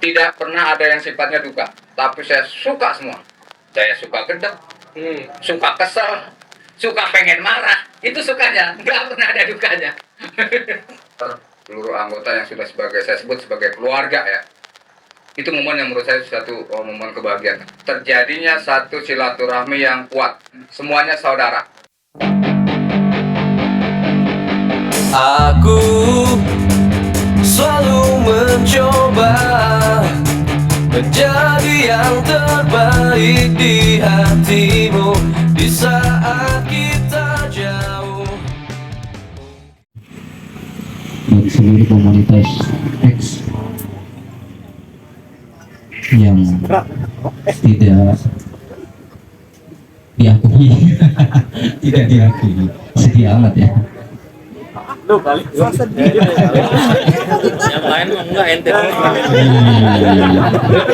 Tidak pernah ada yang sifatnya duka, tapi saya suka semua. Saya suka gedek, suka kesel, suka pengen marah. Itu sukanya, nggak pernah ada dukanya. Seluruh anggota yang sudah saya sebut sebagai keluarga ya. Itu momen yang menurut saya satu momen kebahagiaan. Terjadinya satu silaturahmi yang kuat. Semuanya saudara. Aku selalu mencoba menjadi yang terbaik di hatimu di saat kita jauh. Dari seluruh komunitas X yang tidak diakui tidak diakui, sedih amat ya. Yang lain mah enggak ente.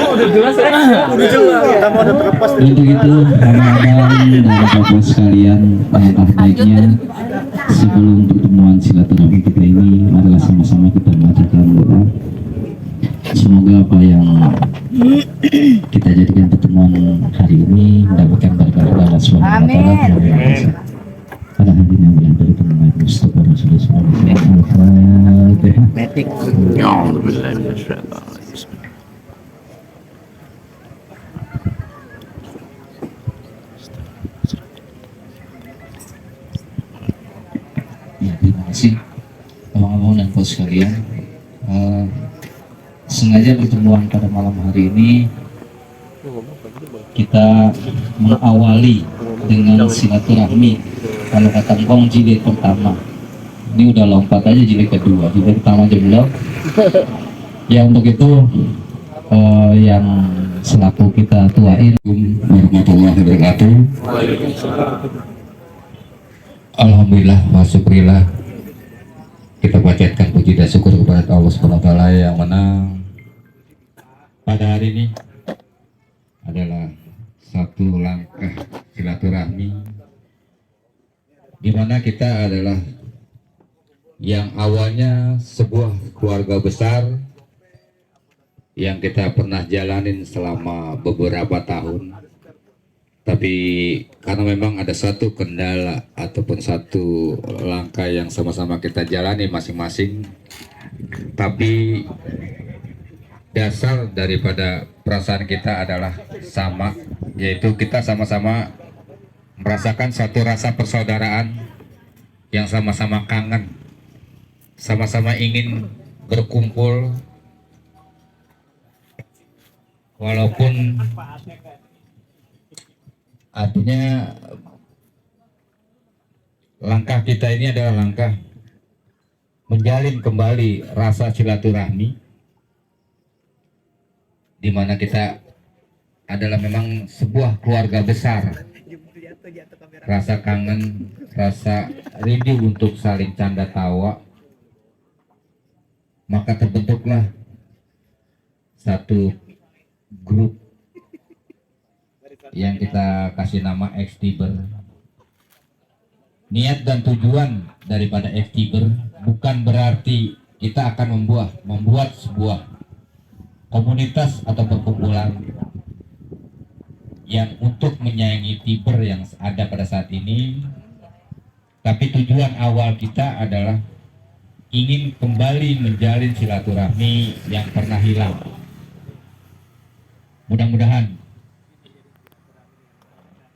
Udah jelas ya. Udah jelas. Kita mau udah terlepas. Untuk itu, abang-abang dan bapak sekalian, alangkah baiknya sebelum pertemuan silaturahmi kita ini adalah sama-sama kita membacakan doa. Semoga apa yang kita jadikan pertemuan hari ini mendapatkan berkah dari Allah Subhanahu wa taala. Para hadirin yang mulia dari pendengar Mustafa Rasulullah SAW. Metik. Ya, terima kasih abang-abang dan bos sekalian. Sengaja pertemuan pada malam hari ini kita mengawali dengan silaturahmi. Kalau kata Ngkong jilid pertama, ini udah lompat aja jilid kedua, jilid pertama aja belum. Ya untuk itu yang selaku kita tuain, warahmatullahi wabarakatuh. Alhamdulillah wa syukurillah, kita panjatkan puji dan syukur kepada Allah Subhanahu wa taala yang menang pada hari ini adalah satu langkah silaturahmi di mana kita adalah yang awalnya sebuah keluarga besar yang kita pernah jalanin selama beberapa tahun, tapi karena memang ada satu kendala ataupun satu langkah yang sama-sama kita jalani masing-masing, tapi dasar daripada perasaan kita adalah sama, yaitu kita sama-sama merasakan satu rasa persaudaraan yang sama-sama kangen, sama-sama ingin berkumpul, walaupun artinya langkah kita ini adalah langkah menjalin kembali rasa silaturahmi, di mana kita adalah memang sebuah keluarga besar. Rasa kangen, rasa rindu untuk saling canda tawa, maka terbentuklah satu grup yang kita kasih nama X-Tiber. Niat dan tujuan daripada X-Tiber bukan berarti kita akan membuat sebuah komunitas atau perkumpulan yang untuk menyayangi Tiber yang ada pada saat ini, tapi tujuan awal kita adalah ingin kembali menjalin silaturahmi yang pernah hilang. Mudah-mudahan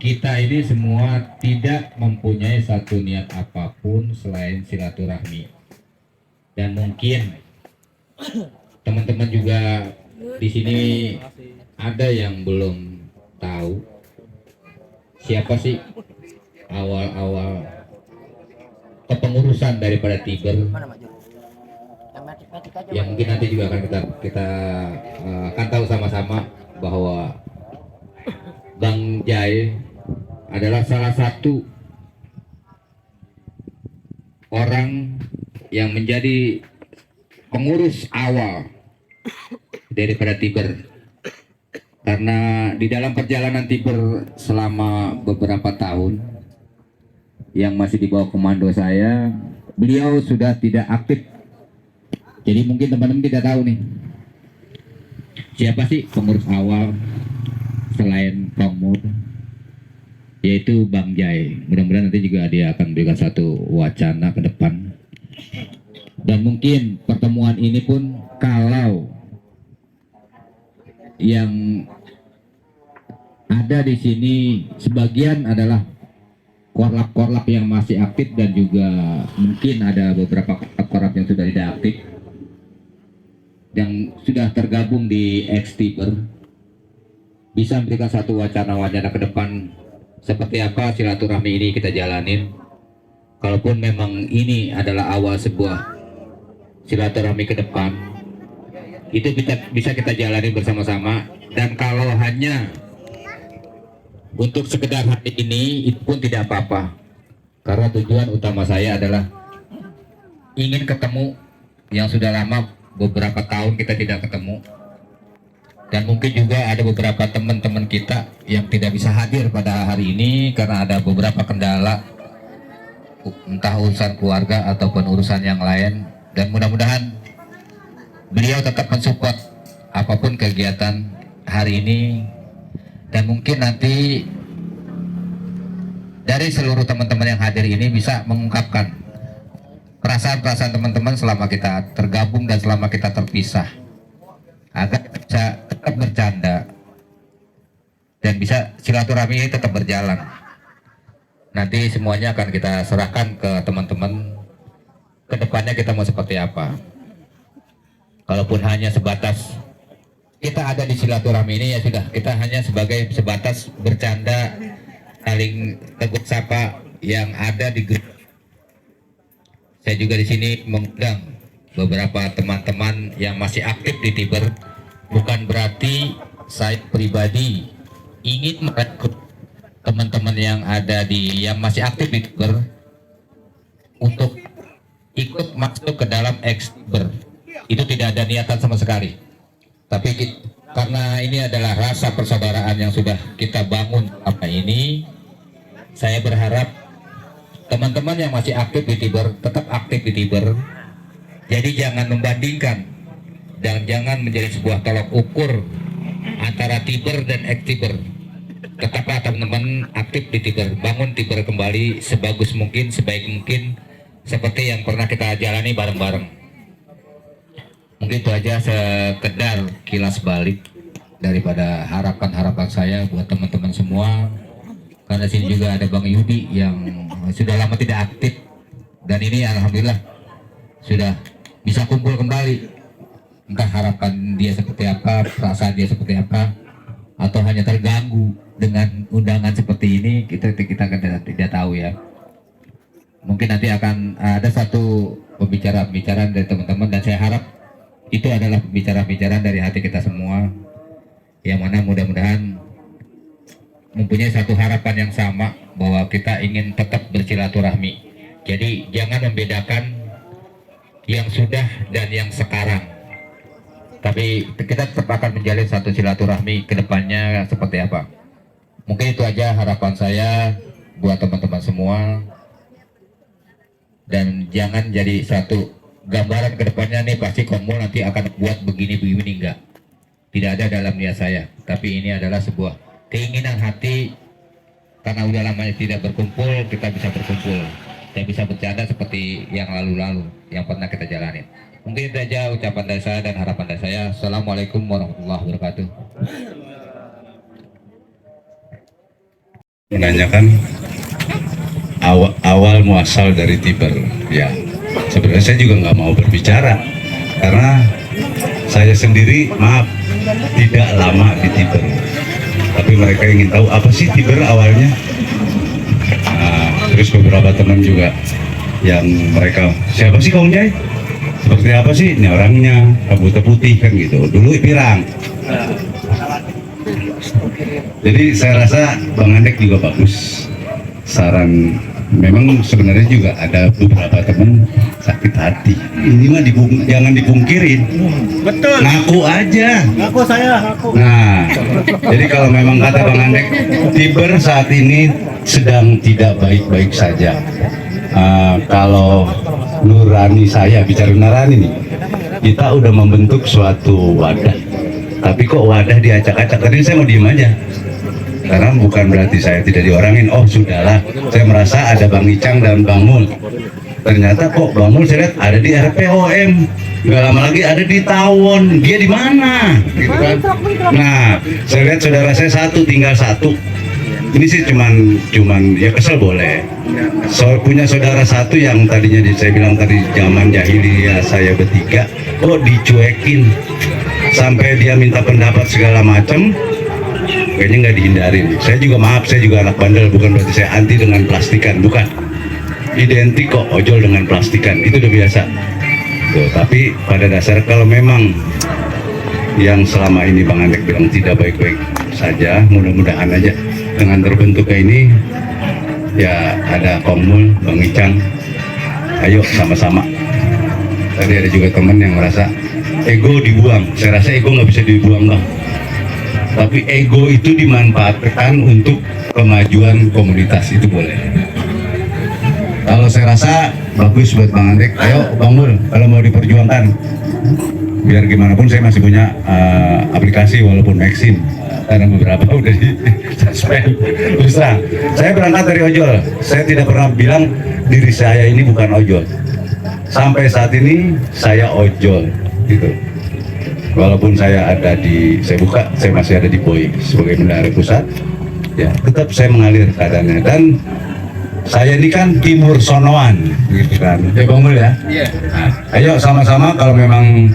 kita ini semua tidak mempunyai satu niat apapun selain silaturahmi, dan mungkin teman-teman juga di sini ada yang belum tahu siapa sih awal-awal kepengurusan daripada Tiber, yang mungkin nanti juga akan kita akan tahu sama-sama bahwa Bang Jai adalah salah satu orang yang menjadi pengurus awal daripada Tiber. Karena di dalam perjalanan Tiber selama beberapa tahun yang masih di bawah komando saya, beliau sudah tidak aktif. Jadi mungkin teman-teman tidak tahu nih, siapa sih pengurus awal selain Pamur, yaitu Bang Jai. Mudah-mudahan nanti juga dia akan berikan satu wacana ke depan. Dan mungkin pertemuan ini pun kalau yang ada di sini sebagian adalah korlap-korlap yang masih aktif dan juga mungkin ada beberapa korlap yang sudah tidak aktif yang sudah tergabung di X-Tiber, bisa memberikan satu wacana-wacana ke depan seperti apa silaturahmi ini kita jalanin. Kalaupun memang ini adalah awal sebuah silaturahmi ke depan, itu bisa kita jalani bersama-sama. Dan kalau hanya untuk sekedar hari ini, itu pun tidak apa-apa, karena tujuan utama saya adalah ingin ketemu yang sudah lama, beberapa tahun kita tidak ketemu. Dan mungkin juga ada beberapa teman-teman kita yang tidak bisa hadir pada hari ini karena ada beberapa kendala, entah urusan keluarga ataupun urusan yang lain. Dan mudah-mudahan beliau tetap mensupport apapun kegiatan hari ini. Dan mungkin nanti dari seluruh teman-teman yang hadir ini bisa mengungkapkan perasaan-perasaan teman-teman selama kita tergabung dan selama kita terpisah, agar bisa tetap bercanda dan bisa silaturahmi ini tetap berjalan. Nanti semuanya akan kita serahkan ke teman-teman, kedepannya kita mau seperti apa. Kalaupun hanya sebatas kita ada di silaturahmi ini, ya sudah, kita hanya sebagai sebatas bercanda, saling tegur sapa yang ada di grup. Saya juga di sini mengundang beberapa teman-teman yang masih aktif di Tiber. Bukan berarti saya pribadi ingin merekrut teman-teman yang ada yang masih aktif di Tiber untuk ikut masuk ke dalam X-Tiber. Itu tidak ada niatan sama sekali. Tapi karena ini adalah rasa persaudaraan yang sudah kita bangun apa ini, saya berharap teman-teman yang masih aktif di Tiber tetap aktif di Tiber. Jadi jangan membandingkan dan jangan menjadi sebuah tolak ukur antara Tiber dan X-Tiber. Tetaplah teman-teman aktif di Tiber, bangun Tiber kembali sebagus mungkin, sebaik mungkin, seperti yang pernah kita jalani bareng-bareng. Mungkin itu aja sekedar kilas balik daripada harapan-harapan saya buat teman-teman semua. Karena sini juga ada Bang Yudi yang sudah lama tidak aktif, dan ini alhamdulillah sudah bisa kumpul kembali. Entah harapan dia seperti apa, perasaan dia seperti apa, atau hanya terganggu dengan undangan seperti ini, kita tidak tahu ya. Mungkin nanti akan ada satu pembicaraan dari teman-teman, dan saya harap itu adalah pembicaraan dari hati kita semua, yang mana mudah-mudahan mempunyai satu harapan yang sama, bahwa kita ingin tetap bersilaturahmi. Jadi jangan membedakan yang sudah dan yang sekarang, tapi kita tetap akan menjalin satu silaturahmi ke depannya seperti apa. Mungkin itu aja harapan saya buat teman-teman semua, dan jangan jadi satu gambaran ke depannya nih pasti Komul nanti akan buat begini-begini, enggak. Tidak ada dalam niat saya, tapi ini adalah sebuah keinginan hati. Karena udah lama tidak berkumpul, kita bisa berkumpul dan bisa bercanda seperti yang lalu-lalu yang pernah kita jalani. Mungkin itu aja ucapan dari saya dan harapan dari saya. Assalamualaikum warahmatullahi wabarakatuh. Menanyakan awal muasal dari Tiber, ya sebenarnya saya juga nggak mau berbicara karena saya sendiri maaf tidak lama di Tiber, tapi mereka ingin tahu apa sih Tiber awalnya. Terus beberapa teman juga yang mereka, siapa sih Kong Jai, seperti apa sih ini orangnya, rambutnya putih kan gitu, dulu pirang. Jadi saya rasa Bang Andek juga bagus saran. Memang sebenarnya juga ada beberapa teman sakit hati. Ini mah jangan dipungkirin. Betul. Ngaku aja. Ngaku saya, ngaku. Nah, jadi kalau memang kata Bang Andek, Tiber saat ini sedang tidak baik-baik saja. Kalau nurani saya, bicara nurani nih, kita udah membentuk suatu wadah tapi kok wadah diacak-acak. Tadi saya mau diem aja, karena bukan berarti saya tidak diorangin. Oh sudahlah, saya merasa ada Bang Icang dan Bang Mul. Ternyata kok Bang Mul saya lihat ada di RPOM, nggak lama lagi ada di Tawon. Dia di mana? Gitu kan? Nah, saya lihat saudara saya tinggal satu. Ini sih cuman ya kesel boleh. Punya saudara satu yang tadinya saya bilang tadi zaman jahiliyah saya bertiga, dicuekin sampai dia minta pendapat segala macam. Kayaknya nggak dihindarin. Saya juga maaf, saya juga anak bandel, bukan berarti saya anti dengan plastikan, bukan. Identik kok ojol dengan plastikan, itu udah biasa. Tuh, tapi pada dasar kalau memang yang selama ini Bang Andek bilang tidak baik-baik saja, mudah-mudahan aja dengan terbentuknya ini ya ada Komul, Bang Icang, ayo sama-sama. Tadi ada juga teman yang merasa ego dibuang. Saya rasa ego nggak bisa dibuang Bang, tapi ego itu dimanfaatkan untuk kemajuan komunitas, itu boleh. Kalau saya rasa bagus buat Bang Andek, ayo Bang Mul, kalau mau diperjuangkan, biar gimana pun saya masih punya aplikasi walaupun Maxim, karena beberapa udah di suspend. Terus terang, saya berangkat dari ojol. Saya tidak pernah bilang diri saya ini bukan ojol. Sampai saat ini saya ojol, gitu. Walaupun saya masih ada di BOI sebagai bendahara pusat, ya tetap saya mengalir keadaannya. Dan saya ini kan timur sonoan, gitu kan. Ya Bang Mul ya. Iya. Nah, ayo sama-sama kalau memang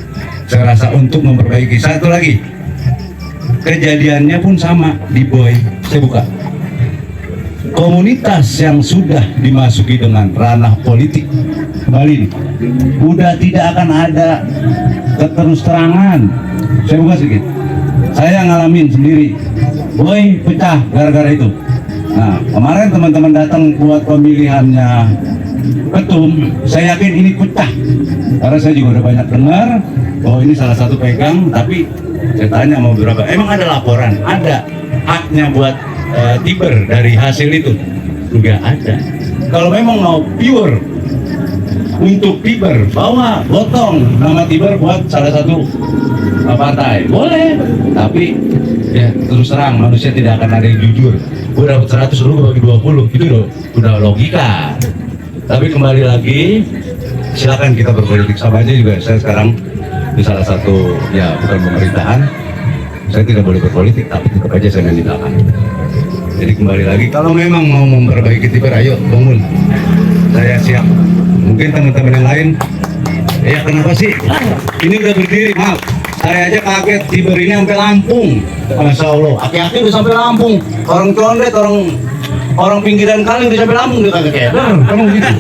saya rasa untuk memperbaiki. Satu lagi, kejadiannya pun sama di BOI. Saya buka. Komunitas yang sudah dimasuki dengan ranah politik kembali, udah tidak akan ada keterus terangan. Saya buka sedikit. Saya ngalamin sendiri. BOI pecah gara-gara itu. Nah, kemarin teman-teman datang buat pemilihannya ketum, saya yakin ini pecah. Karena saya juga udah banyak dengar bahwa ini salah satu pegang, tapi saya tanya mau berapa, emang ada laporan? Ada haknya buat Tiber dari hasil itu? Enggak ada. Kalau memang mau pure untuk Tiber, bawa gotong nama Tiber buat salah satu partai, boleh. Tapi ya terus terang, manusia tidak akan ada yang jujur. Gue dapat 100, lu bagi 20, itu udah logika. Tapi kembali lagi, silakan kita berpolitik. Sama aja juga saya sekarang di salah satu, ya bukan pemerintahan, saya tidak boleh berpolitik, tapi tetap aja saya main di belakang. Jadi kembali lagi, kalau memang mau memperbaiki Tiber, ayo bangun, saya siap. Mungkin teman-teman yang lain, ya kenapa sih ini udah berdiri, maaf, saya aja kaget Tiber ini sampai Lampung. Masya Allah, aki-aki udah sampai Lampung, orang condet, orang pinggiran kali udah sampai Lampung, dia kagak keder, kamu gitu.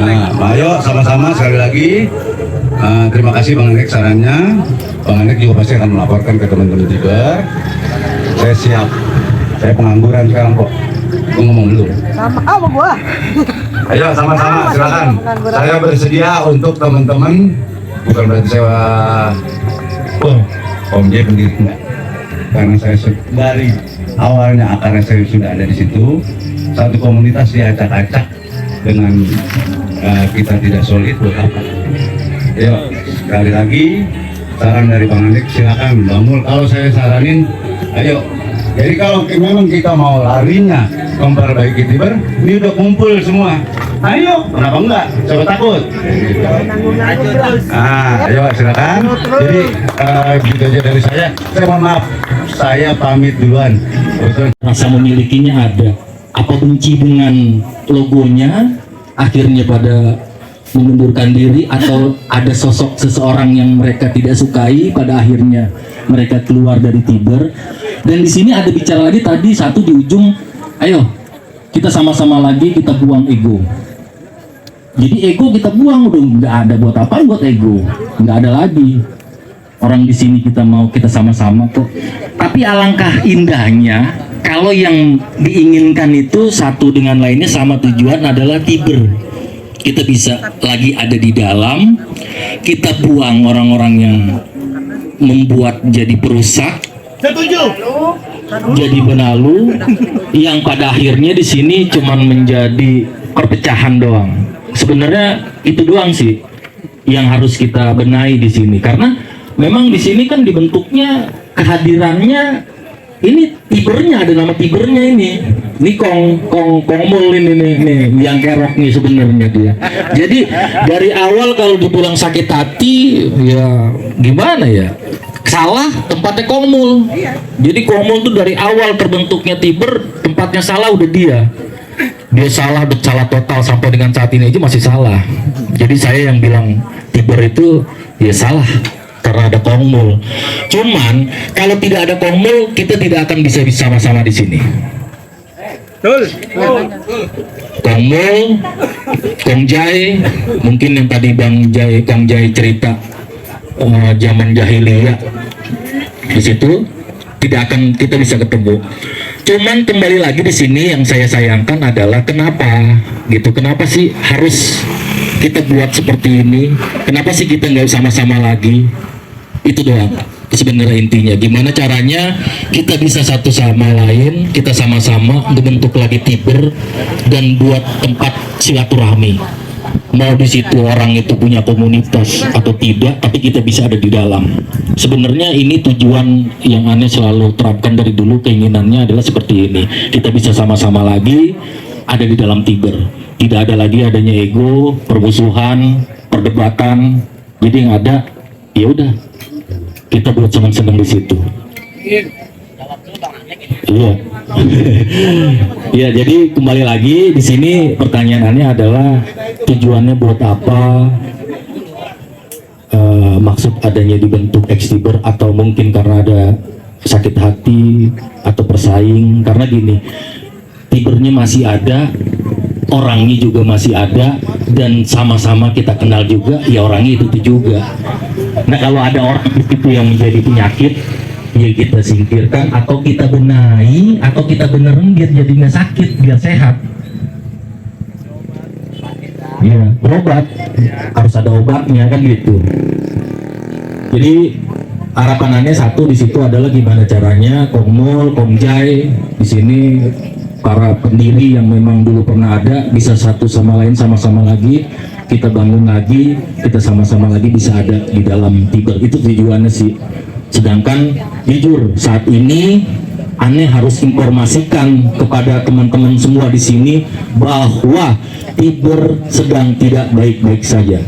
Nah, ayo sama-sama sekali lagi. Terima kasih Bang Andek sarannya. Bang Andek juga pasti akan melaporkan ke teman-teman Tiber. Saya siap. Saya pengangguran sekarang kok. Gue ngomong dulu. Sama gua. Ayo sama-sama silakan. Saya bersedia untuk teman-teman. Bukan berarti saya Om J pendiri enggak. Karena saya dari awalnya akarnya saya sudah ada di situ. Satu komunitas diacak-acak dengan kita tidak solid buat apa? Ayo sekali lagi saran dari Bang Andek, silakan Bang Mul. Kalau saya saranin, ayo. Jadi kalau memang kita mau larinya memperbaiki Tiber, ini udah kumpul semua. Ayo, kenapa enggak? Coba takut. Ayo silakan. Jadi gitu aja dari saya. Saya mohon maaf, saya pamit duluan. Rasa memilikinya ada. Apa benci dengan logonya, akhirnya pada mengundurkan diri, atau ada sosok seseorang yang mereka tidak sukai, pada akhirnya mereka keluar dari Tiber. Dan di sini ada bicara lagi tadi satu di ujung, ayo kita sama-sama lagi, kita buang ego. Jadi ego kita buang, udah nggak ada, buat apa buat ego, nggak ada lagi. Orang di sini kita mau, kita sama-sama kok. Tapi alangkah indahnya kalau yang diinginkan itu satu dengan lainnya sama tujuan, adalah Tiber. Kita bisa lagi ada di dalam, kita buang orang-orang yang membuat jadi perusak, jadi benalu, yang pada akhirnya di sini cuman menjadi perpecahan doang. Sebenarnya itu doang sih yang harus kita benahi di sini, karena memang di sini kan dibentuknya kehadirannya ini tibernya, ada nama tibernya ini kongmul ini nih yang kerok nih sebenarnya dia. Jadi dari awal kalau dibilang sakit hati ya gimana ya, salah tempatnya kongmul. Jadi kongmul tuh dari awal terbentuknya tiber, tempatnya salah udah dia salah total sampai dengan saat ini aja masih salah. Jadi saya yang bilang tiber itu ya salah karena ada kongmul. Cuman kalau tidak ada kongmul kita tidak akan bisa sama-sama di sini. Betul. Kongmul, Kongjai, mungkin yang tadi Kongjai cerita zaman jahiliyah, di situ tidak akan kita bisa ketemu. Cuman kembali lagi di sini yang saya sayangkan adalah kenapa sih harus kita buat seperti ini? Kenapa sih kita nggak sama-sama lagi? Itu doang sebenarnya intinya. Gimana caranya kita bisa satu sama lain, kita sama-sama membentuk lagi tiber dan buat tempat silaturahmi. Mau di situ orang itu punya komunitas atau tidak, tapi kita bisa ada di dalam. Sebenarnya ini tujuan yang aneh selalu terapkan dari dulu, keinginannya adalah seperti ini. Kita bisa sama-sama lagi ada di dalam tiber. Tidak ada lagi adanya ego, permusuhan, perdebatan. Jadi yang ada ya udah kita buat senang-senang di situ. Iya. Ya, jadi kembali lagi di sini pertanyaannya adalah tujuannya buat apa? Maksud adanya dibentuk ex-tiber atau mungkin karena ada sakit hati atau persaing, karena gini, tibernya masih ada, orangnya juga masih ada, dan sama-sama kita kenal juga, ya orangnya itu juga. Nah kalau ada orang itu yang menjadi penyakit, ya kita singkirkan atau kita benahi atau kita benerin biar jadi nggak sakit, biar sehat. Ya berobat, harus ada obatnya kan gitu. Jadi harapannya satu di situ adalah gimana caranya Kongmul, Kongjai di sini para pendiri yang memang dulu pernah ada bisa satu sama lain sama-sama lagi kita bangun lagi, kita sama-sama lagi bisa ada di dalam tiber. Itu tujuannya sih. Sedangkan jujur saat ini aneh harus informasikan kepada teman-teman semua di sini bahwa tiber sedang tidak baik-baik saja.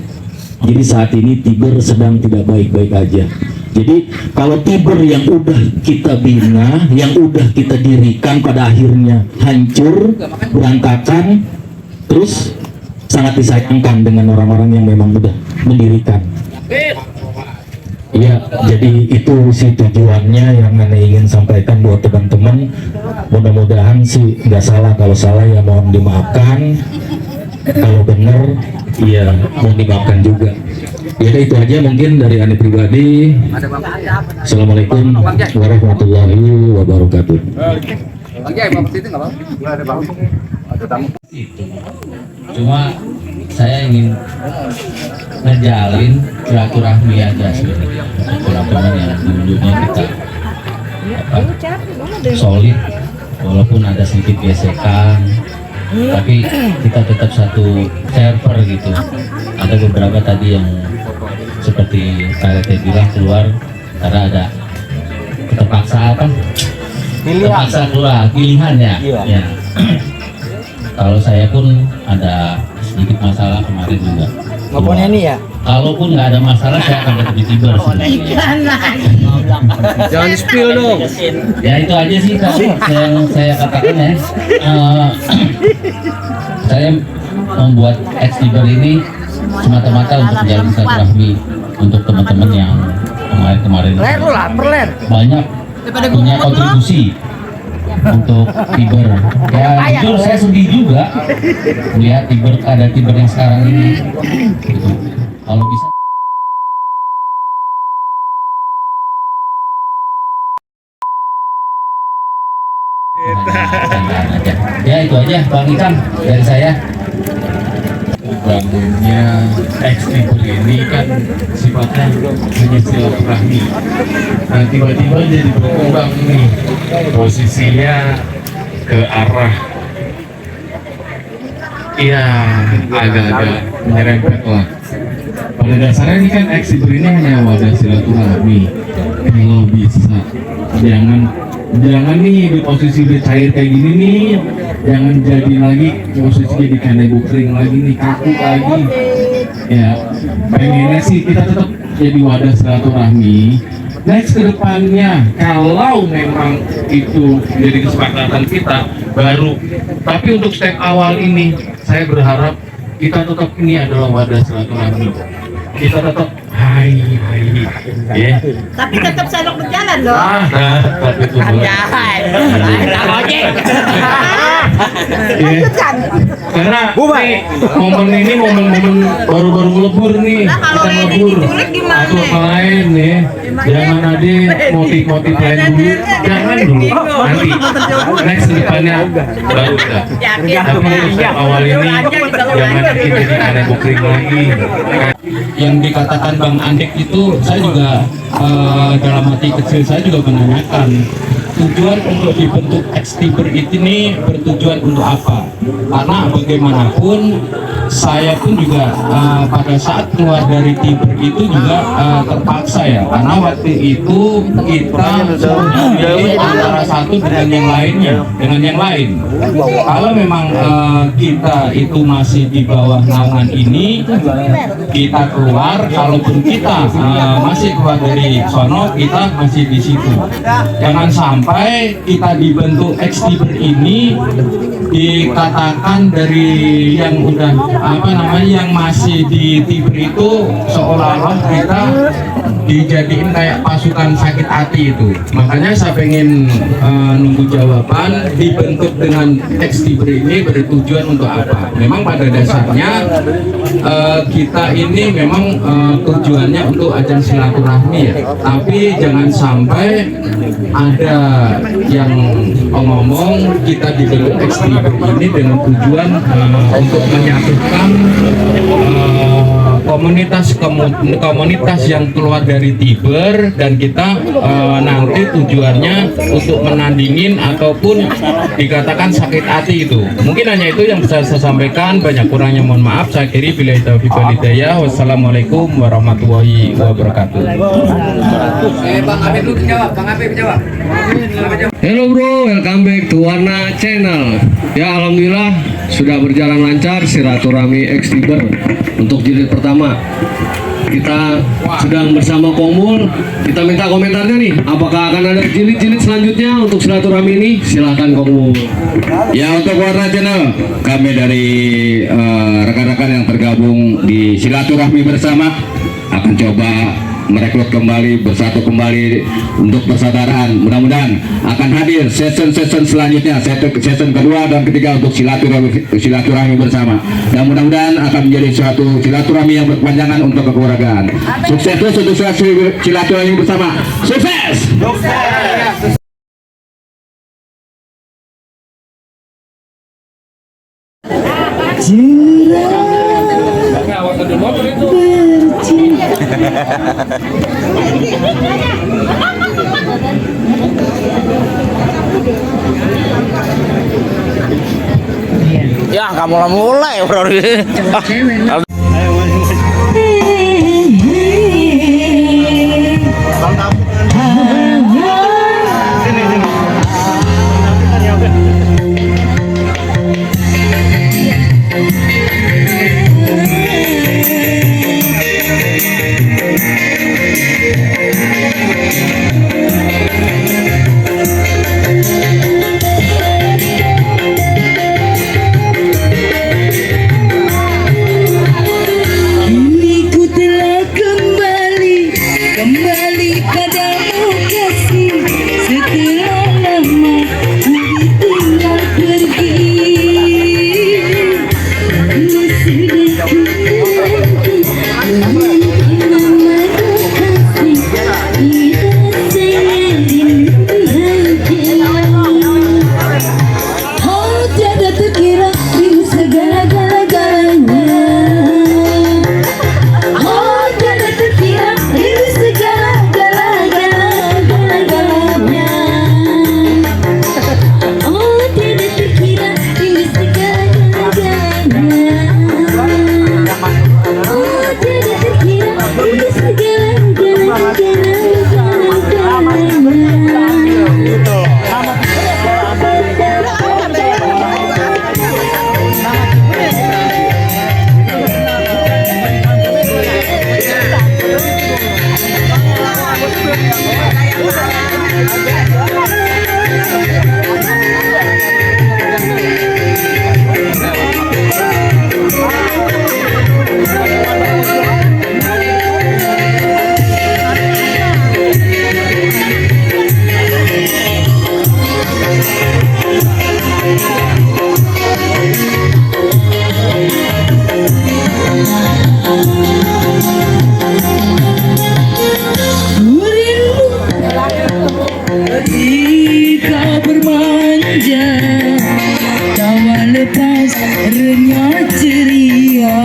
Jadi saat ini tiber sedang tidak baik-baik aja. Jadi kalau tiber yang udah kita bina, yang udah kita dirikan pada akhirnya hancur, berantakan, terus sangat disayangkan dengan orang-orang yang memang udah mendirikan. Ya, jadi itu sih tujuannya yang Anda ingin sampaikan buat teman-teman. Mudah-mudahan sih nggak salah, kalau salah ya mohon dimaafkan, kalau benar ya mohon dimaafkan juga. Ya itu aja mungkin dari Anda pribadi. Assalamualaikum warahmatullahi wabarakatuh. Cuma saya ingin ngejalin silaturahmi aja sebenarnya teman-teman yang dulunya kita solid, walaupun ada sedikit gesekan, tapi kita tetap satu server gitu. Ada beberapa tadi yang seperti KRT bilang keluar karena ada terpaksa keluar pilihannya. Ya. Kalau saya pun ada sedikit masalah kemarin juga. Ngomongnya nih ya? Kalaupun nggak ada masalah, saya akan tetap di tiber. Jangan di spill dong. Ya itu aja sih yang saya katakan ya. Saya membuat ex-tiber ini semata-mata untuk menjalin silaturahmi untuk teman-teman yang kemarin banyak punya kontribusi untuk tiber. Ya jujur saya sedih juga melihat ada tiber yang sekarang ini gitu. Kalau bisa ya itu aja Bang Ikam dari saya. Bangunnya ex-tiber ini kan sifatnya hanya silaturahmi. Nah tiba-tiba jadi berkembang nih posisinya ke arah ya agak-agak menyerempet lah. pada dasarnya ini kan Ex-Tiber ini hanya wadah silaturahmi. Kalau bisa jangan nih di posisi udah cair kayak gini nih, jangan jadi lagi posisi jadi kanebo kering lagi nih, kaku lagi. Ya pengennya sih kita tetap jadi wadah silaturahmi. Next ke depannya, kalau memang itu jadi kesepakatan kita baru, tapi untuk step awal ini saya berharap kita tetap ini adalah wadah silaturahmi. Kita tetap hai ya. Tapi tetap sendok berjalan loh. Tapi itu Jangan. Ojek. Lanjutkan. Karena nih, momen ini momen baru-baru melebur nih. Nah, kalau Kita ini melebur. diculik gimana? Atau apa lain nih. Jangan ada motif-motif lain dulu. Jangan dulu. Nanti next depannya baru kita. Tapi step awal ini jangan kita jadi bukring lagi. Yang dikatakan Bang Andek itu saya juga dalam hati kecil saya juga menanyakan tujuan untuk dibentuk Ex-Tiber ini bertujuan untuk apa? Karena bagaimanapun saya pun juga pada saat keluar dari Tiber itu juga terpaksa ya, karena waktu itu kita memilih antara satu dengan yang lainnya, dengan yang lain. Kalau memang kita itu masih di bawah naungan ini, kita keluar. Kalaupun kita masih keluar dari sono, kita masih di situ. Jangan sampai kita dibentuk Ex-Tiber ini dikatakan dari yang udah yang masih di Tiber itu seolah-olah kita dijadiin kayak pasukan sakit hati itu. Makanya saya pengen nunggu jawaban dibentuk dengan Ex-Tiber ini bertujuan untuk apa. Memang pada dasarnya kita ini memang tujuannya untuk ajang silaturahmi ya, tapi jangan sampai ada yang ngomong kita dibentuk Ex-Tiber ini dengan tujuan untuk menyatukan komunitas yang keluar dari Tiber, dan kita nanti tujuannya untuk menandingin ataupun dikatakan sakit hati itu. Mungkin hanya itu yang bisa saya sampaikan, banyak kurangnya mohon maaf. Saya kiri billahi taufiq wal hidayah. Wassalamualaikum warahmatullahi wabarakatuh. Bang Habib dulu jawab, Bang Habib jawab. Hello bro, welcome back to Warna Channel. Ya alhamdulillah sudah berjalan lancar silaturahmi Ex-Tiber untuk jilid pertama. Kita sedang bersama Komul. Kita minta komentarnya nih, apakah akan ada jilid-jilid selanjutnya untuk silaturahmi ini? Silahkan Komul. Ya, untuk Warna Channel, kami dari rekan-rekan yang tergabung di silaturahmi bersama akan coba merekrut kembali, bersatu kembali untuk persaudaraan. Mudah-mudahan akan hadir season selanjutnya, season kedua dan ketiga untuk silaturahmi bersama. Dan mudah-mudahan akan menjadi suatu silaturahmi yang berkepanjangan untuk kekeluargaan. Sukses terus untuk silaturahmi bersama. Sukses! Ya, kamu mulai, bro. ketika bermanja, tawa lepas renyah ceria.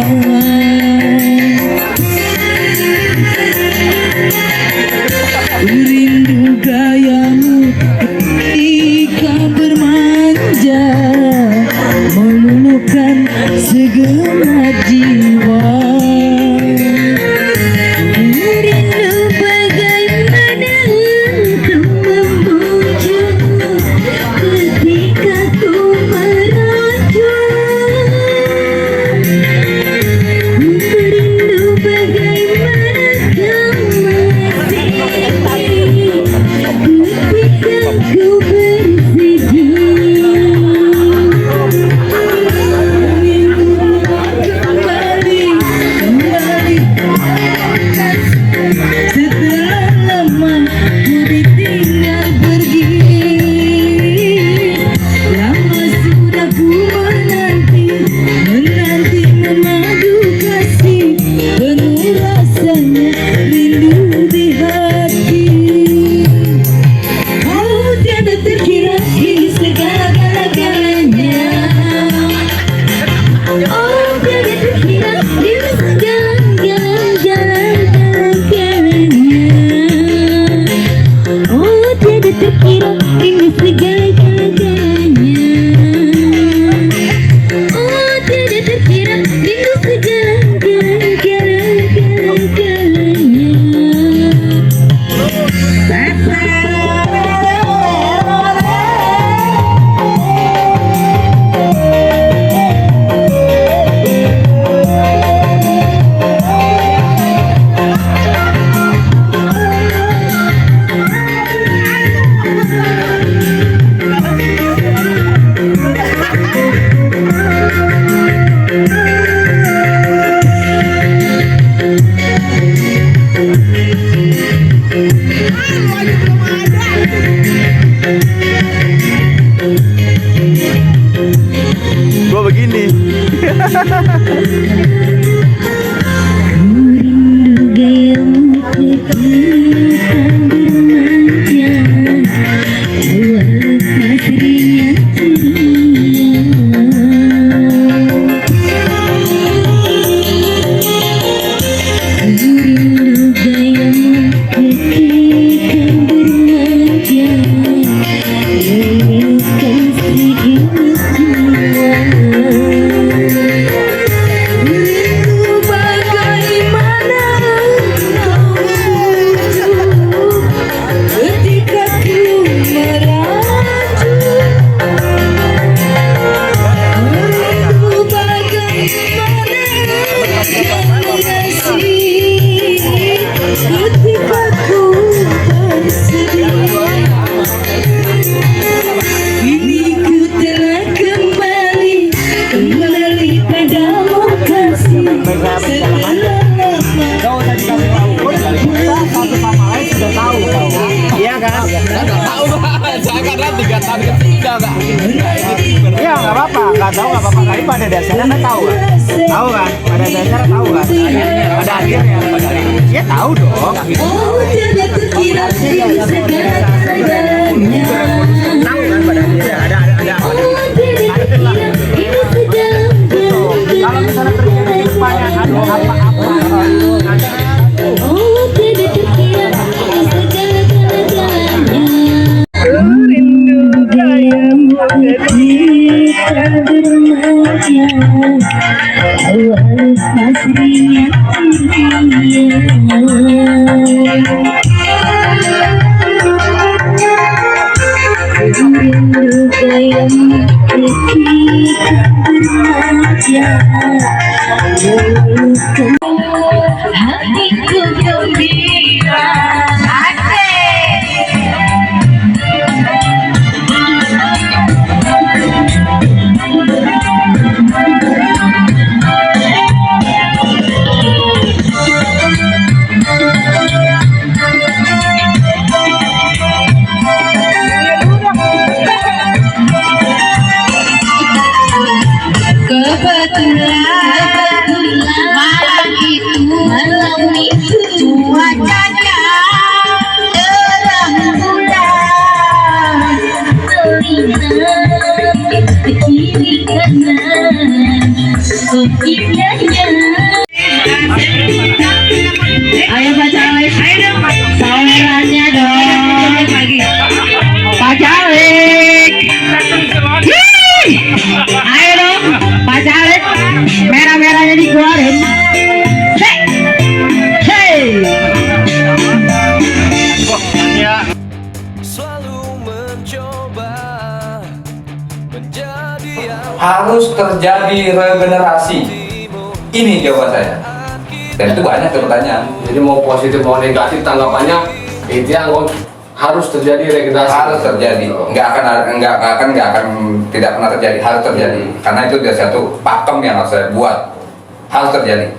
Rindu gayamu ketika bermanja, meluluhkan segenap jiwa. Rindu bagaimana engkau membujuk ketika ku merajuk. Rindu bagaimana kau ketika ku bersedih. Kembali setelah lama ku ditinggal pergi. Lama sudah ku menanti memadu kasih, penuh rasanya rindu di hati. Oh, tiada terkira ini segala-galanya. Oh, tiada terkira ini segala-galanya. Oh, tiada terkira ini segala-galanya. Oh, tiada terkira rindu Gua begini. rindu gayamu ketika bermanja, tawa lepas renyah ceria. Rindu gayamu ketika bermanja, meluluhkan segenap jiwa. Rindu bagaimana engkau membujuk ketika ku merajuk. Rindu bagaimana engkau mengasihi ketika ku bersedih. Kini ku telah kembali padamu kasih, setelah lama Iya kan? Tahu saya karena 3 tahun ketiga kak. Iya nggak apa-apa, nggak tahu nggak apa-apa. Tapi pada dasarnya kan tahu kan? Tahu kan? Pada dasarnya tahu kan? Pada akhirnya, ya tahu dong. oh, tiada terkira ini segala-galanya. Tahu kan pada akhirnya ada. Oh, tiada terkira ini segala-galanya. Kalau misalnya terjadi depannya ada apa-apa. Oh, tiada terkira ini segala-galanya. Rindu gayamu ketika bermanja, tawa lepas renyah ceria. Rindu gayamu ketika bermanja, meluluhkan hatiku gembira. Kebetulan malam itu cuaca kiri kanan, oh indahnya. Ayo Pak Caleg, ayo dong, sawerannya dong. Pak Caleg, ayo dong, Pak Caleg, merah-merahnya dikeluarin. Hey. Harus terjadi regenerasi. Ini jawaban saya. Dan itu banyak pertanyaan. Jadi mau positif mau negatif tanggapannya intinya harus terjadi regenerasi. Harus terjadi. Nggak akan tidak pernah terjadi. Harus terjadi. Karena itu dia satu pakem yang harus saya buat. Harus terjadi.